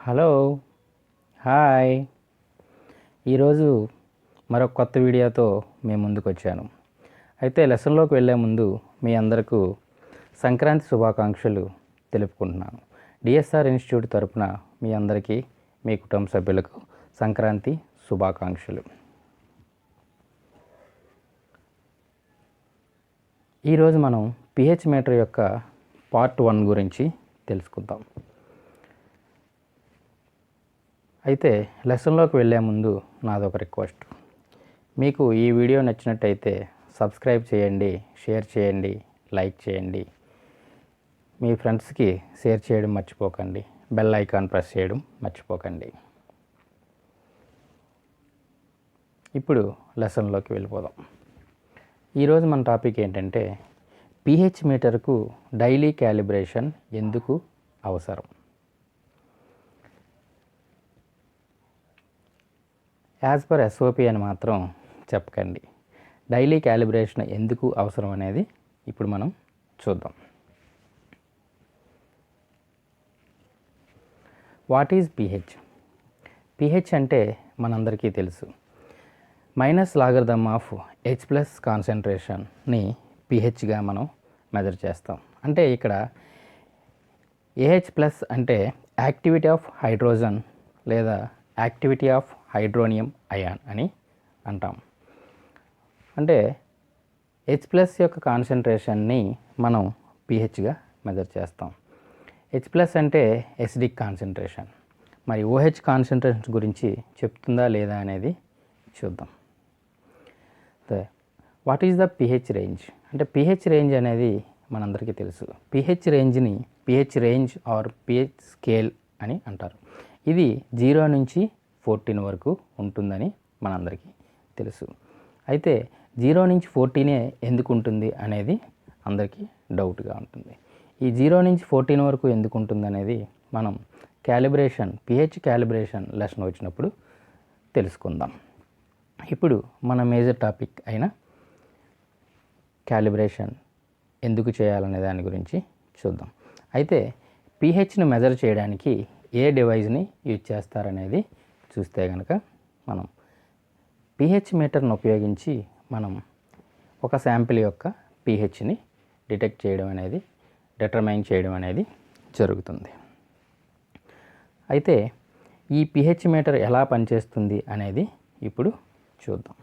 Hello hi. ఈరోజు మరొక కొత్త వీడియోతో మేము ముందుకు వచ్చాను. అయితే లెసన్లోకి వెళ్ళే ముందు మీ అందరికీ సంక్రాంతి శుభాకాంక్షలు తెలుపుకుంటున్నాను. డిఎస్ఆర్ ఇన్స్టిట్యూట్ తరపున మీ అందరికీ మీ కుటుంబ సభ్యులకు సంక్రాంతి శుభాకాంక్షలు. ఈరోజు మనం పిహెచ్ మీటర్ యొక్క పార్ట్ 1 గురించి తెలుసుకుందాం. అయితే లెసన్లోకి వెళ్ళే ముందు నాదొక రిక్వెస్ట్. మీకు ఈ వీడియో నచ్చినట్టయితే సబ్స్క్రైబ్ చేయండి, షేర్ చేయండి, లైక్ చేయండి, మీ ఫ్రెండ్స్కి షేర్ చేయడం మర్చిపోకండి, బెల్ ఐకాన్ ప్రెస్ చేయడం మర్చిపోకండి. ఇప్పుడు లెసన్లోకి వెళ్ళిపోదాం. ఈరోజు మన టాపిక్ ఏంటంటే పిహెచ్ మీటర్కు డైలీ క్యాలిబ్రేషన్ ఎందుకు అవసరం. యాజ్ పర్ ఎస్ఓపి అని మాత్రం చెప్పకండి. డైలీ క్యాలిబ్రేషన్ ఎందుకు అవసరం అనేది ఇప్పుడు మనం చూద్దాం. What is pH? పిహెచ్ అంటే మనందరికీ తెలుసు, minus logarithm of H plus కాన్సన్ట్రేషన్ని పిహెచ్గా మనం మెజర్ చేస్తాం. అంటే ఇక్కడ ఏహెచ్ ప్లస్ అంటే యాక్టివిటీ ఆఫ్ హైడ్రోజన్ లేదా యాక్టివిటీ ఆఫ్ హైడ్రోనియం అయాన్ అని అంటాం. అంటే హెచ్ ప్లస్ యొక్క కాన్సన్ట్రేషన్ని మనం పిహెచ్గా మెజర్ చేస్తాం. హెచ్ ప్లస్ అంటే ఎసిడిక్ కాన్సన్ట్రేషన్. మరి ఓహెచ్ కాన్సన్ట్రేషన్ గురించి చెప్తుందా లేదా అనేది చూద్దాం. What is the pH range? అంటే పిహెచ్ రేంజ్ అనేది మనందరికీ తెలుసు. పిహెచ్ రేంజ్ని pH range or pH scale అని అంటారు. ఇది 0 నుంచి 14 వరకు ఉంటుందని మనందరికీ తెలుసు. అయితే 0 నుంచి 14 ఎందుకు ఉంటుంది అనేది అందరికీ డౌట్గా ఉంటుంది. ఈ 0 నుంచి 14 వరకు ఎందుకు ఉంటుంది అనేది మనం క్యాలిబ్రేషన్ పిహెచ్ క్యాలిబ్రేషన్ లెసన్ వచ్చినప్పుడు తెలుసుకుందాం. ఇప్పుడు మన మేజర్ టాపిక్ అయిన క్యాలిబ్రేషన్ ఎందుకు చేయాలనే దాని గురించి చూద్దాం. అయితే పిహెచ్ను మెజర్ చేయడానికి ఏ డివైజ్ని యూజ్ చేస్తారనేది చూస్తే కనుక మనం పిహెచ్ మీటర్ను ఉపయోగించి మనం ఒక శాంపిల్ యొక్క పిహెచ్ని డిటెక్ట్ చేయడం అనేది డిటర్మైన్ చేయడం అనేది జరుగుతుంది. అయితే ఈ పిహెచ్ మీటర్ ఎలా పనిచేస్తుంది అనేది ఇప్పుడు చూద్దాం.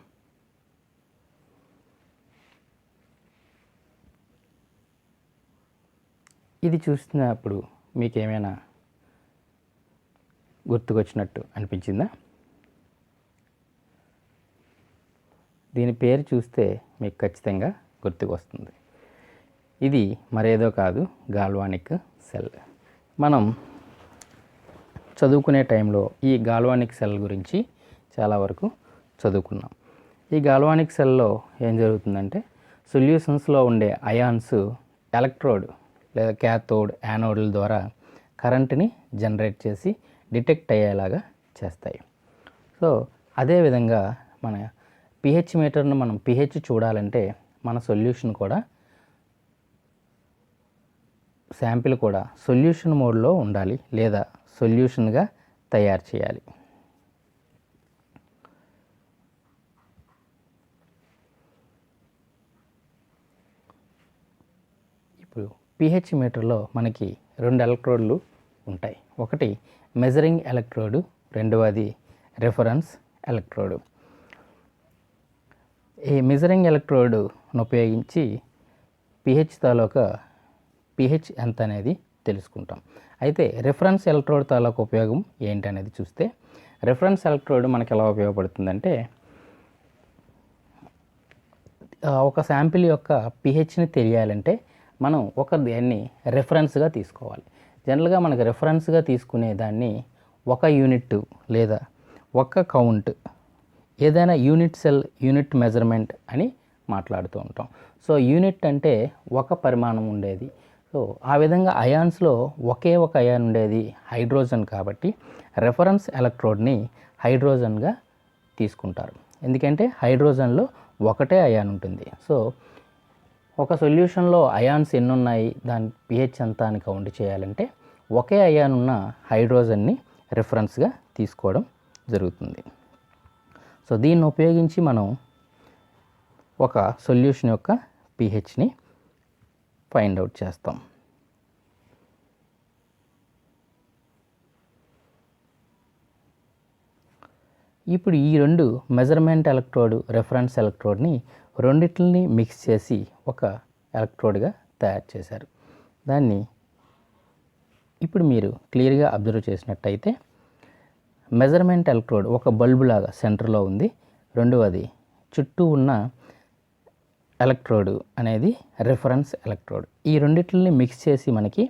ఇది చూసినప్పుడు మీకు ఏమైనా గుర్తుకొచ్చినట్టు అనిపించిందా? దీని పేరు చూస్తే మీకు ఖచ్చితంగా గుర్తుకొస్తుంది. ఇది మరేదో కాదు, గాల్వానిక్ సెల్. మనం చదువుకునే టైంలో ఈ గాల్వానిక్ సెల్ గురించి చాలా వరకు చదువుకున్నాం. ఈ గాల్వానిక్ సెల్లో ఏం జరుగుతుందంటే సొల్యూషన్స్లో ఉండే అయాన్స్ ఎలక్ట్రోడ్ లేదా క్యాథోడ్, యానోడ్ల ద్వారా కరెంటుని జనరేట్ చేసి డిటెక్ట్ అయ్యేలాగా చేస్తాయి. సో అదేవిధంగా మన పిహెచ్ మీటర్ను మనం పిహెచ్ చూడాలంటే మన సొల్యూషన్ కూడా శాంపిల్ కూడా సొల్యూషన్ మోడ్లో ఉండాలి లేదా సొల్యూషన్గా తయారు చేయాలి. ఇప్పుడు పిహెచ్ మీటర్లో మనకి 2 ఎలక్ట్రోడ్లు ఉంటాయి. ఒకటి మెజరింగ్ ఎలక్ట్రోడ్, రెండవది రిఫరెన్స్ ఎలక్ట్రోడ్. ఈ మెజరింగ్ ఎలక్ట్రోడ్ను ఉపయోగించి పిహెచ్ తాలూకా పిహెచ్ ఎంత అనేది తెలుసుకుంటాం. అయితే రిఫరెన్స్ ఎలక్ట్రోడ్ తాలూకా ఉపయోగం ఏంటనేది చూస్తే రిఫరెన్స్ ఎలక్ట్రోడ్ మనకి ఎలా ఉపయోగపడుతుందంటే ఒక శాంపిల్ యొక్క పిహెచ్ని తెలియాలంటే మనం దాన్ని రెఫరెన్స్గా తీసుకోవాలి. జనరల్గా మనకు రెఫరెన్స్గా తీసుకునే దాన్ని ఒక యూనిట్ లేదా ఒక కౌంట్, ఏదైనా యూనిట్ సెల్, యూనిట్ మెజర్మెంట్ అని మాట్లాడుతూ ఉంటాం. సో యూనిట్ అంటే ఒక పరిమాణం ఉండేది. సో ఆ విధంగా అయాన్స్లో ఒకే ఒక అయాన్ ఉండేది హైడ్రోజన్ కాబట్టి రెఫరెన్స్ ఎలక్ట్రోడ్ని హైడ్రోజన్గా తీసుకుంటారు. ఎందుకంటే హైడ్రోజన్లో ఒకటే అయాన్ ఉంటుంది. సో ఒక సొల్యూషన్లో అయాన్స్ ఎన్ని ఉన్నాయి, దాని పిహెచ్ ఎంత అని కౌంట్ చేయాలంటే ఒకే అయాన్ ఉన్న హైడ్రోజన్ని రిఫరెన్స్గా తీసుకోవడం జరుగుతుంది. సో దీన్ని ఉపయోగించి మనం ఒక సొల్యూషన్ యొక్క pHని ఫైండ్ అవుట్ చేస్తాం. ఇప్పుడు ఈ రెండు మెజర్మెంట్ ఎలక్ట్రోడ్, రెఫరెన్స్ ఎలక్ట్రోడ్ని రెండిట్లని మిక్స్ చేసి ఒక ఎలక్ట్రోడ్గా తయారు చేశారు. దాన్ని ఇప్పుడు మీరు క్లియర్గా అబ్జర్వ్ చేసినట్టయితే మెజర్మెంట్ ఎలక్ట్రోడ్ ఒక బల్బు లాగా సెంటర్లో ఉంది. రెండవది చుట్టూ ఉన్న ఎలక్ట్రోడ్ అనేది రిఫరెన్స్ ఎలక్ట్రోడ్. ఈ రెండిట్లని మిక్స్ చేసి మనకి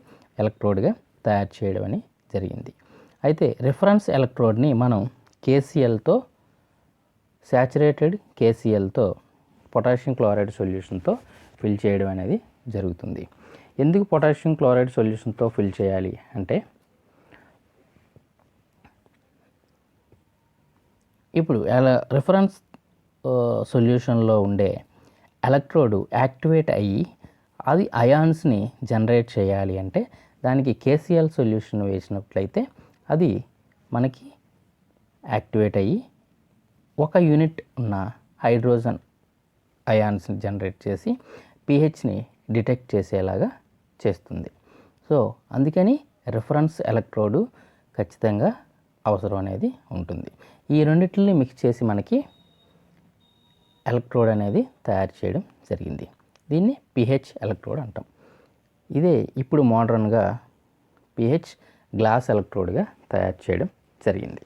ఎలక్ట్రోడ్గా తయారు చేయడం అని జరిగింది. అయితే రిఫరెన్స్ ఎలక్ట్రోడ్ని మనం KClతో, శాచురేటెడ్ KClతో, పొటాషియం క్లోరైడ్ సొల్యూషన్తో ఫిల్ చేయడం అనేది జరుగుతుంది. ఎందుకు పొటాషియం క్లోరైడ్ సొల్యూషన్తో ఫిల్ చేయాలి అంటే, ఇప్పుడు రిఫరెన్స్ సొల్యూషన్లో ఉండే ఎలక్ట్రోడ్ యాక్టివేట్ అయ్యి అది అయాన్స్ని జనరేట్ చేయాలి అంటే దానికి KCl సొల్యూషన్ వేసినట్లయితే అది మనకి యాక్టివేట్ అయ్యి ఒక యూనిట్ ఉన్న హైడ్రోజన్ అయాన్స్ని జనరేట్ చేసి pHని డిటెక్ట్ చేసేలాగా చేస్తుంది. సో అందుకని రిఫరెన్స్ ఎలక్ట్రోడ్ ఖచ్చితంగా అవసరం అనేది ఉంటుంది. ఈ రెండిటిని మిక్స్ చేసి మనకి ఎలక్ట్రోడ్ అనేది తయారు చేయడం జరిగింది. దీన్ని pH ఎలక్ట్రోడ్ అంటాం. ఇదే ఇప్పుడు మోడర్న్గా pH గ్లాస్ ఎలక్ట్రోడ్గా తయారు చేయడం జరిగింది.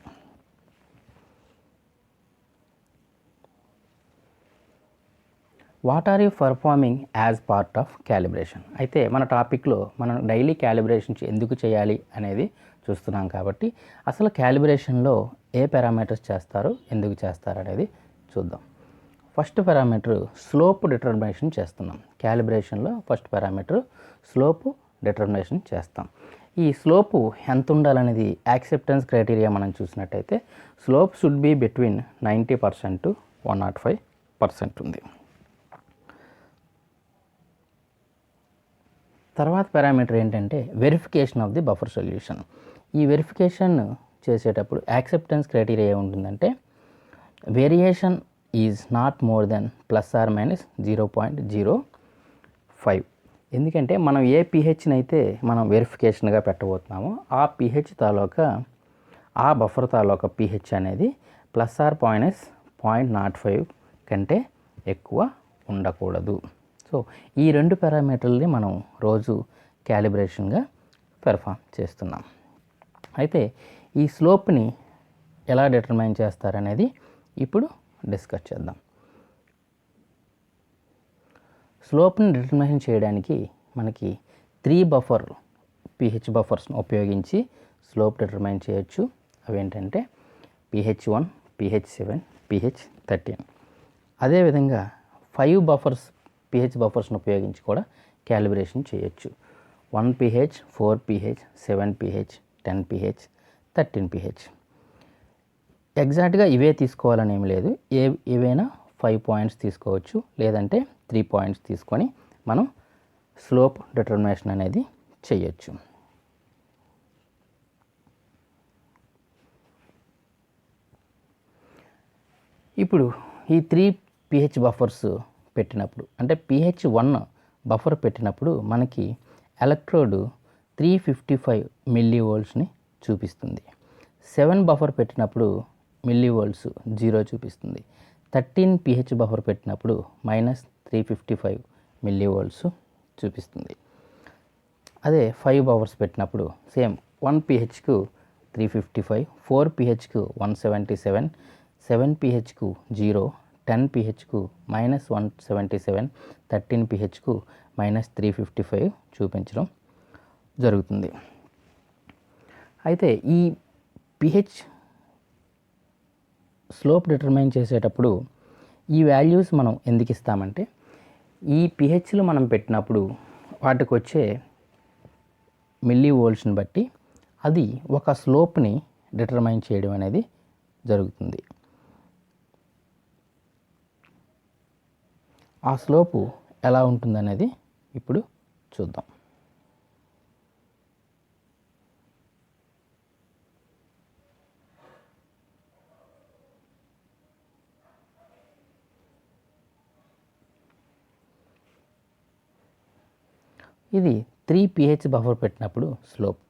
What are you performing as part of calibration? అయితే మన టాపిక్లో మనం డైలీ క్యాలిబ్రేషన్ ఎందుకు చేయాలి అనేది చూస్తున్నాం కాబట్టి అసలు క్యాలిబ్రేషన్లో ఏ పారామీటర్స్ చేస్తారు, ఎందుకు చేస్తారు అనేది చూద్దాం. ఫస్ట్ పారామీటర్ స్లోప్ డిటర్మినేషన్ చేస్తున్నాం. క్యాలిబ్రేషన్లో ఫస్ట్ పారామీటర్ స్లోప్ డిటర్మినేషన్ చేస్తాం. ఈ స్లోపు ఎంత ఉండాలనేది యాక్సెప్టెన్స్ క్రైటీరియా మనం చూసినట్టయితే slope should be between 90% to 105% ఉంది. తర్వాత పారామీటర్ ఏంటంటే verification of the buffer solution. ఈ వెరిఫికేషన్ చేసేటప్పుడు యాక్సెప్టెన్స్ క్రైటీరియా ఉంటుందంటే variation is not more than ±0.05. ఎందుకంటే మనం ఏ pHని అయితే మనం వెరిఫికేషన్గా పెట్టబోతున్నామో ఆ pH తాలూకా ఆ బఫర్ తాలూకా pH అనేది ±0.05 కంటే ఎక్కువ ఉండకూడదు. సో ఈ రెండు పారామీటర్లని మనం రోజు క్యాలిబ్రేషన్గా పెర్ఫామ్ చేస్తున్నాం. అయితే ఈ స్లోప్ని ఎలా డిటర్మైన్ చేస్తారనేది ఇప్పుడు డిస్కస్ చేద్దాం. స్లోప్ని డిటర్మైన్ చేయడానికి మనకి 3 బఫర్ pH బఫర్స్ను ఉపయోగించి స్లోప్ డిటర్మైన్ చేయొచ్చు. అవేంటంటే pH1, pH7, pH13. అదేవిధంగా 5 బఫర్స్ pH బఫర్స్ను ఉపయోగించి కూడా క్యాలిబ్రేషన్ చేయొచ్చు. 1 pH, 4 pH, 7 pH, 10 pH, 13 pH. ఎగ్జాక్ట్గా ఇవే తీసుకోవాలని ఏమి లేదు. ఏవైనా 5 పాయింట్స్ తీసుకోవచ్చు, లేదంటే 3 పాయింట్స్ తీసుకొని మనం స్లోప్ డిటర్మినేషన్ అనేది చేయొచ్చు. ఇప్పుడు ఈ 3 pH బఫర్స్ పెట్టినప్పుడు అంటే pH1 బఫర్ పెట్టినప్పుడు మనకి ఎలక్ట్రోడ్ 355 mV చూపిస్తుంది. 7 బఫర్ పెట్టినప్పుడు మిల్లీవోల్ట్స్ 0 చూపిస్తుంది. 13 pH బఫర్ పెట్టినప్పుడు -355 mV చూపిస్తుంది. అదే 5 బఫర్స్ పెట్టినప్పుడు సేమ్ 1 pHకు 355, 4 pHకు 177, 7 pHకు 0, 10 pHకు -177, 13 pHకు -355 చూపించడం జరుగుతుంది. అయితే ఈ pH స్లోప్ డిటర్మైన్ చేసేటప్పుడు ఈ వాల్యూస్ మనం ఎందుకు ఇస్తామంటే ఈ pHలు మనం పెట్టినప్పుడు వాటికి వచ్చే మిల్లీవోల్ట్స్ని బట్టి అది ఒక స్లోప్ని డిటర్మైన్ చేయడం అనేది జరుగుతుంది. ఆ స్లోపు ఎలా ఉంటుందనేది ఇప్పుడు చూద్దాం. ఇది 3 pH బఫర్ పెట్టినప్పుడు స్లోప్,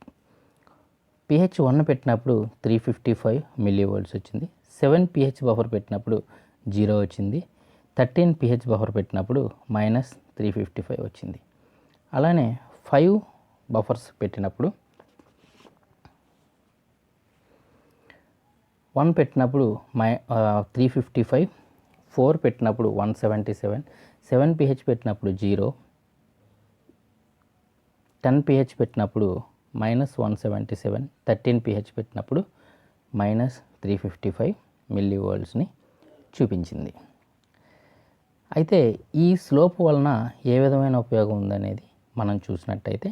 pH 1 పెట్టినప్పుడు 355 మిల్లీవోల్ట్స్ వచ్చింది. 7 pH బఫర్ పెట్టినప్పుడు 0 వచ్చింది. 13 pH బఫర్ పెట్టినప్పుడు -355 వచ్చింది. అలానే 5 బఫర్స్ పెట్టినప్పుడు 1 పెట్టినప్పుడు 355, 4 పెట్టినప్పుడు 177, 7 pH పెట్టినప్పుడు 0, 10 pH పెట్టినప్పుడు -177, 13 pH పెట్టినప్పుడు -355 మిల్లీవోల్ట్స్ని చూపించింది. అయితే ఈ స్లోప్ వలన ఏ విధమైన ఉపయోగం ఉందనేది మనం చూసినట్టయితే,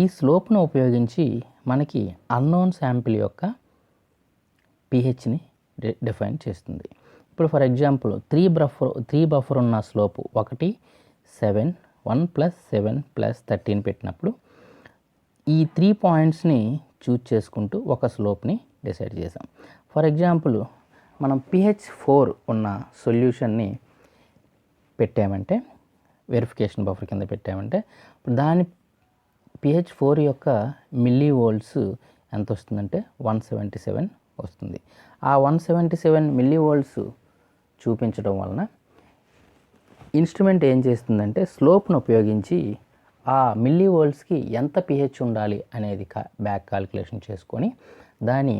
ఈ స్లోప్ను ఉపయోగించి మనకి అన్నోన్ శాంపిల్ యొక్క pHని డిఫైన్ చేస్తుంది. ఇప్పుడు ఫర్ ఎగ్జాంపుల్ 3 బఫర్ ఉన్న స్లోప్ 1, 7, 1 + 7 + 13 పెట్టినప్పుడు ఈ 3 పాయింట్స్ని చూజ్ చేసుకుంటూ ఒక స్లోప్ని డిసైడ్ చేసాం. ఫర్ ఎగ్జాంపుల్ మనం pH 4 ఉన్న సొల్యూషన్ని పెట్టామంటే, వెరిఫికేషన్ బఫర్ కింద పెట్టామంటే, దాని pH 4 యొక్క మిల్లీవోల్ట్స్ ఎంత వస్తుందంటే 177 వస్తుంది. ఆ 177 మిల్లీవోల్ట్స్ చూపించడం వలన ఇన్స్ట్రుమెంట్ ఏం చేస్తుందంటే, స్లోప్ను ఉపయోగించి ఆ మిల్లీవోల్ట్స్కి ఎంత pH ఉండాలి అనేది బ్యాక్ కాలిక్యులేషన్ చేసుకొని దాని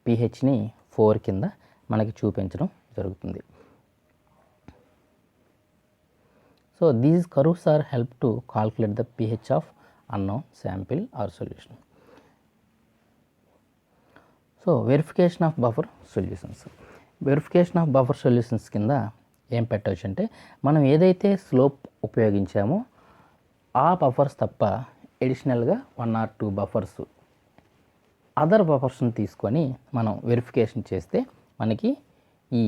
pHని 4 కింద మనకి చూపించడం జరుగుతుంది. So these curves are help to calculate the pH of unknown sample or solution. So verification of buffer solutions. Verification of buffer solutions కింద ఏం పెట్టవచ్చు అంటే, మనం ఏదైతే స్లోప్ ఉపయోగించామో ఆ బఫర్స్ తప్ప ఎడిషనల్గా 1 or 2 బఫర్స్ అదర్ బఫర్స్ని తీసుకొని మనం వెరిఫికేషన్ చేస్తే మనకి ఈ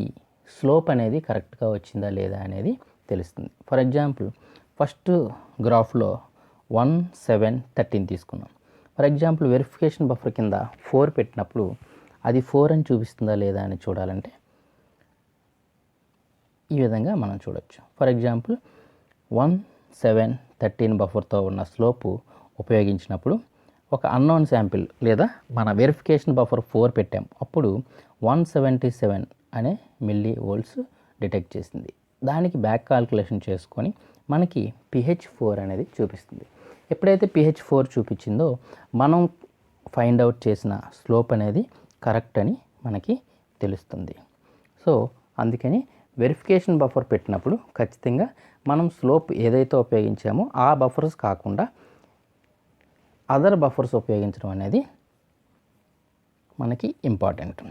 స్లోప్ అనేది కరెక్ట్గా వచ్చిందా లేదా అనేది తెలుస్తుంది. ఫర్ ఎగ్జాంపుల్ ఫస్ట్ గ్రాఫ్లో 1, 7, 13 తీసుకున్నాం. ఫర్ ఎగ్జాంపుల్ వెరిఫికేషన్ బఫర్ కింద 4 పెట్టినప్పుడు అది 4 అని చూపిస్తుందా లేదా అని చూడాలంటే ఈ విధంగా మనం చూడొచ్చు. ఫర్ ఎగ్జాంపుల్ 1, 7, 13 బఫర్తో ఉన్న స్లోపు ఉపయోగించినప్పుడు ఒక అన్నోన్ శాంపిల్ లేదా మన వెరిఫికేషన్ బఫర్ 4 పెట్టాం, అప్పుడు 177 అనే మిల్లీవోల్ట్స్ డిటెక్ట్ చేసింది. దానికి బ్యాక్ కాల్కులేషన్ చేసుకొని మనకి pH 4 అనేది చూపిస్తుంది. ఎప్పుడైతే pH 4 చూపించిందో మనం ఫైండ్ అవుట్ చేసిన స్లోప్ అనేది కరెక్ట్ అని మనకి తెలుస్తుంది. సో అందుకని వెరిఫికేషన్ బఫర్ పెట్టినప్పుడు ఖచ్చితంగా మనం స్లోప్ ఏదైతే ఉపయోగించామో ఆ బఫర్స్ కాకుండా అదర్ బఫర్స్ ఉపయోగించడం అనేది మనకి ఇంపార్టెంట్.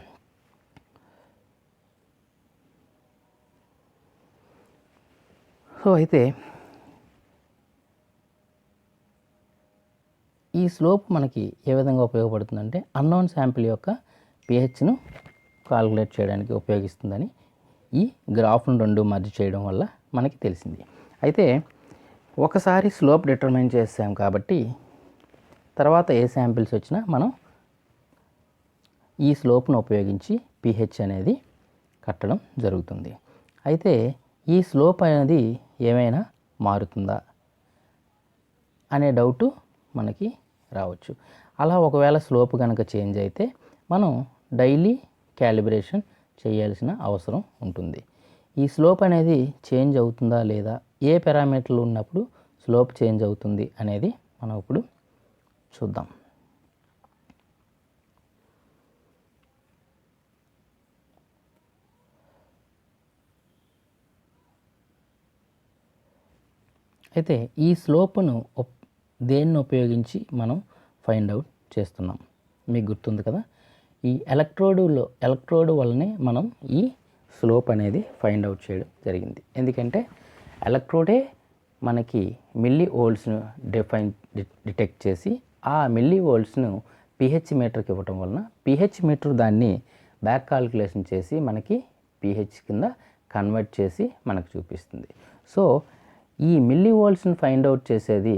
సో అయితే ఈ స్లోప్ మనకి ఏ విధంగా ఉపయోగపడుతుందంటే, అన్నోన్ శాంపిల్ యొక్క pHను కాల్కులేట్ చేయడానికి ఉపయోగిస్తుందని ఈ గ్రాఫ్ను 2 మర్జ్ చేయడం వల్ల మనకి తెలిసింది. అయితే ఒకసారి స్లోప్ డిటర్మైన్ చేసాం కాబట్టి తర్వాత ఏ శాంపిల్స్ వచ్చినా మనం ఈ స్లోప్ను ఉపయోగించి pH అనేది కట్టడం జరుగుతుంది. అయితే ఈ స్లోప్ అనేది ఏమైనా మారుతుందా అనే డౌటు మనకి రావచ్చు. అలా ఒకవేళ స్లోప్ కనుక చేంజ్ అయితే మనం డైలీ క్యాలిబ్రేషన్ చేయాల్సిన అవసరం ఉంటుంది. ఈ స్లోప్ అనేది చేంజ్ అవుతుందా లేదా, ఏ పారామీటర్లు ఉన్నప్పుడు స్లోప్ చేంజ్ అవుతుంది అనేది మనం ఇప్పుడు చూద్దాం. అయితే ఈ స్లోప్ను దేన్ని ఉపయోగించి మనం ఫైండ్ అవుట్ చేస్తున్నాం మీకు గుర్తుంది కదా. ఈ ఎలక్ట్రోడ్ వల్లనే మనం ఈ స్లోప్ అనేది ఫైండ్ అవుట్ చేయడం జరిగింది. ఎందుకంటే ఎలక్ట్రోడే మనకి మిల్లీవోల్ట్స్ను డిటెక్ట్ చేసి ఆ మిల్లీవోల్ట్స్ను pH మీటర్కి ఇవ్వటం వలన pH మీటర్ దాన్ని బ్యాక్ కాల్కులేషన్ చేసి మనకి pH కింద కన్వర్ట్ చేసి మనకు చూపిస్తుంది. సో ఈ మిల్లీవోల్ట్స్ని ఫైండ్ అవుట్ చేసేది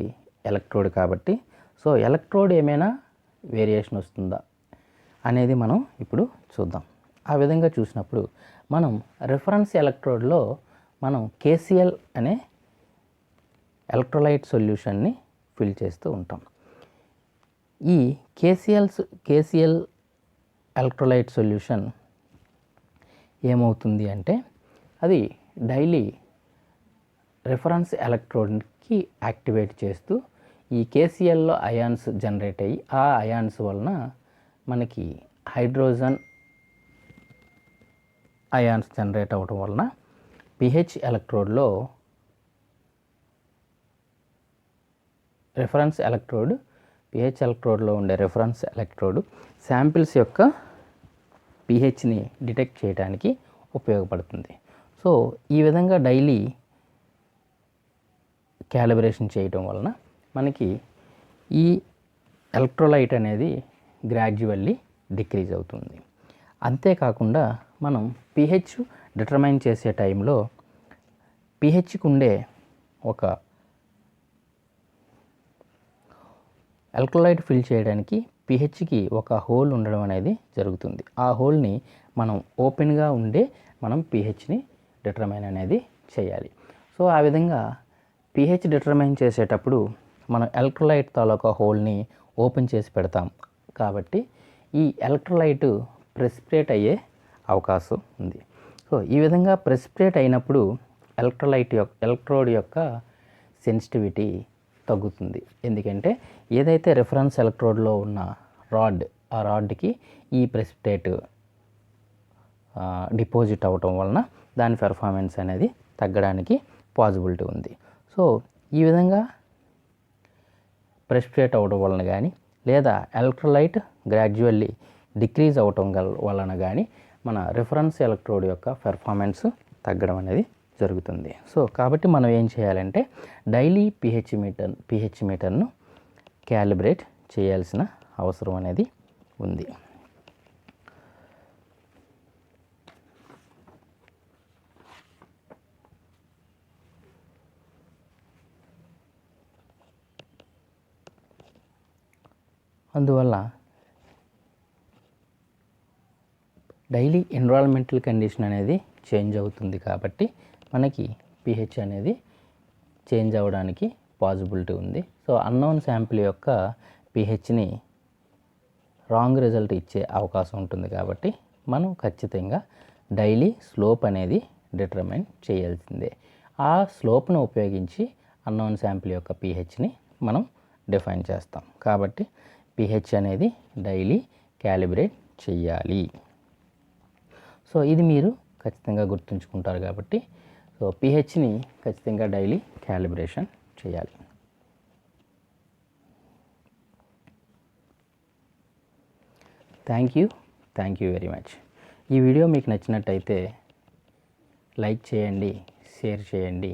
ఎలక్ట్రోడ్ కాబట్టి, సో ఎలక్ట్రోడ్ ఏమైనా వేరియేషన్ వస్తుందా అనేది మనం ఇప్పుడు చూద్దాం. ఆ విధంగా చూసినప్పుడు మనం రిఫరెన్స్ ఎలక్ట్రోడ్లో మనం KCl అనే ఎలక్ట్రోలైట్ సొల్యూషన్ని ఫిల్ చేస్తూ ఉంటాం. ఈ కేసీఎల్ ఎలక్ట్రోలైట్ సొల్యూషన్ ఏమవుతుంది అంటే అది డైలీ రిఫరెన్స్ ఎలక్ట్రోడ్కి యాక్టివేట్ చేస్తూ ఈ కేసీఎల్లో అయాన్స్ జనరేట్ అయ్యి ఆ అయాన్స్ వలన మనకి హైడ్రోజన్ అయాన్స్ జనరేట్ అవ్వడం వలన పిహెచ్ ఎలక్ట్రోడ్లో పిహెచ్ ఎలక్ట్రోడ్లో ఉండే రిఫరెన్స్ ఎలక్ట్రోడ్ శాంపిల్స్ యొక్క పిహెచ్ని డిటెక్ట్ చేయడానికి ఉపయోగపడుతుంది. సో ఈ విధంగా డైలీ క్యాలిబ్రేషన్ చేయటం వలన మనకి ఈ ఎలక్ట్రోలైట్ అనేది గ్రాడ్యువల్లీ డిక్రీజ్ అవుతుంది. అంతేకాకుండా మనం పిహెచ్ డిటర్మైన్ చేసే టైంలో పిహెచ్కి ఉండే ఒక ఎలక్ట్రోలైట్ ఫిల్ చేయడానికి పిహెచ్కి ఒక హోల్ ఉండడం అనేది జరుగుతుంది. ఆ హోల్ని మనం ఓపెన్గా ఉండే మనం పిహెచ్ని డిటర్మైన్ అనేది చేయాలి. సో ఆ విధంగా పిహెచ్ డిటర్మైన్ చేసేటప్పుడు మనం ఎలక్ట్రోలైట్ తాలూకా హోల్ని ఓపెన్ చేసి పెడతాం కాబట్టి ఈ ఎలక్ట్రోలైట్ ప్రెసిపిటేట్ అయ్యే అవకాశం ఉంది. సో ఈ విధంగా ప్రెసిపిటేట్ అయినప్పుడు ఎలక్ట్రోడ్ యొక్క సెన్సిటివిటీ తగ్గుతుంది. ఎందుకంటే ఏదైతే రిఫరెన్స్ ఎలక్ట్రోడ్లో ఉన్న ఆ రాడ్కి ఈ ప్రెసిపిటేట్ డిపాజిట్ అవ్వటం వలన దాని పెర్ఫార్మెన్స్ అనేది తగ్గడానికి పాసిబిలిటీ ఉంది. సో ఈ విధంగా ప్రెసిపిటేట్ అవ్వడం వలన కానీ లేదా ఎలక్ట్రోలైట్ గ్రాడ్యువల్లీ డిక్రీజ్ అవ్వటం వలన కానీ మన రిఫరెన్స్ ఎలక్ట్రోడ్ యొక్క పెర్ఫార్మెన్స్ తగ్గడం అనేది జరుగుతుంది. సో కాబట్టి మనం ఏం చేయాలంటే డైలీ పిహెచ్ మీటర్ను క్యాలిబ్రేట్ చేయాల్సిన అవసరం అనేది ఉంది. అందువల్ల డైలీ ఎన్విరాన్మెంటల్ కండిషన్ అనేది చేంజ్ అవుతుంది కాబట్టి మనకి పిహెచ్ అనేది చేంజ్ అవ్వడానికి పాసిబిలిటీ ఉంది. సో అన్నోన్ శాంపిల్ యొక్క పిహెచ్ని రాంగ్ రిజల్ట్ ఇచ్చే అవకాశం ఉంటుంది కాబట్టి మనం ఖచ్చితంగా డైలీ స్లోప్ అనేది డిటర్మైన్ చేయాల్సిందే. ఆ స్లోప్ను ఉపయోగించి అన్నోన్ శాంపిల్ యొక్క పిహెచ్ని మనం డిఫైన్ చేస్తాం. కాబట్టి పిహెచ్ అనేది డైలీ క్యాలిబ్రేట్ చేయాలి. సో ఇది మీరు ఖచ్చితంగా గుర్తుంచుకుంటారు కాబట్టి సో పిహెచ్ని ఖచ్చితంగా డైలీ క్యాలిబ్రేషన్ చేయాలి. Thank you very much. ఈ వీడియో మీకు నచ్చినట్టయితే లైక్ చేయండి, షేర్ చేయండి.